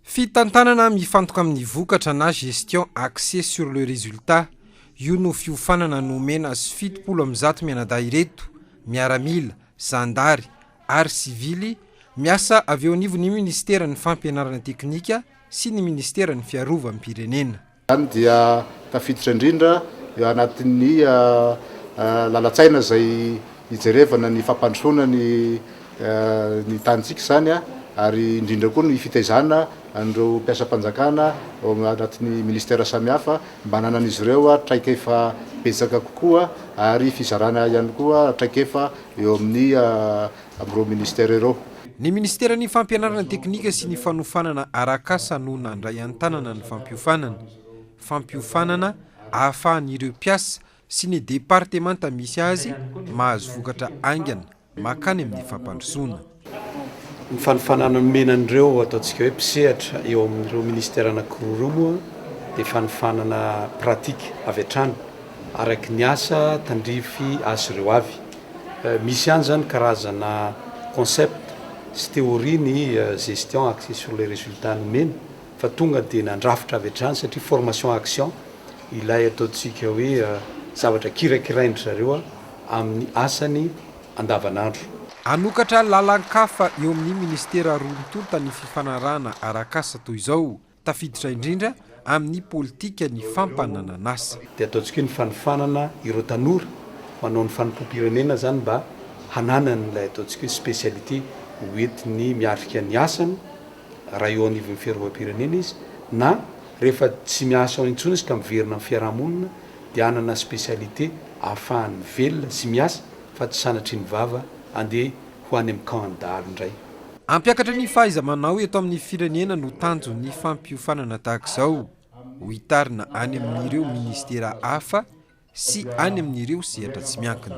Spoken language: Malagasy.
Fitantanana mifantoka amin'ny vokatra na gestion axée sur le résultat. Io no fiofanana nomena sy fitopolo amin'ny zato mianadahy ireto, miaramila, zandary ary sivily, miasa avy eo anivon'ny ministera ny fampianarana teknika sy ny ministera ny fiarovam-pirenena. Zany dia tafiditra indrindra eo anatin'ny lalatsaina izay hijerevana ny fampandrosoana ny tanitsika zany ary indrindra koa ny fitaizana andreo mpiasa-panjakana ao anatin'ny ministera samihafa mba hananan'izy ireo traikefa betsaka kokoa ary fizarana ihany koa traikefa eo amin'ireo ministera ireo. Ny ministeran'ny fampianarana teknika sy ny fanofanana arakasa no nandray an-tanana ny fampiofanana ahafahan'ireo mpiasa sy ny departemanta misy azy mahazo vokatra aingana makany amin'ny fampandrosoana. Ny fanofanana menan'ireo ataontsika hoe mpisehatra eo amin'ireo ministera anankiroa moa dia fanofanana pratika avy hatrany araky ny asa tandrify azy ireo avy. Misy ihany zany karazana concept sy théorie ny gestion axée sur les résultats nomena fa tonga dia nandrafitra avy hatrany satria formation action ilay ataontsika hoe zavatra kirakiraindry zareo amin'ny asany andavanandro. Anokatra lalan-kafa eo amin'ny ministera roa mitonta ny fifanarahana arakasa toy izao, tafiditra indrindra amin'ny politika ny fampananan'asa. Dia ataontsika ny fanofanana ireo tanora manao ny fanompoam-pirenena zany mba hananany ilay ataontsika hoe spécialité hoentiny miarika ny asany raha eo anivon'ny fiarovam-pirenena izy na rehefa tsy miasa ao intsony izy ka miverina amin'ny fiarahamonina dia hanana spécialité ahafahany velona sy miasa fa tsy sanatry ny vava andeha ho any amin'ny camp andalo indray. Ampiakatra ny fahaiza-manao eto amin'ny firenena no tanjon'ny fampiofanana tahaka izao, ho hitarina any amin'ireo ministera hafa sy any amin'ireo sehatra tsy miankina.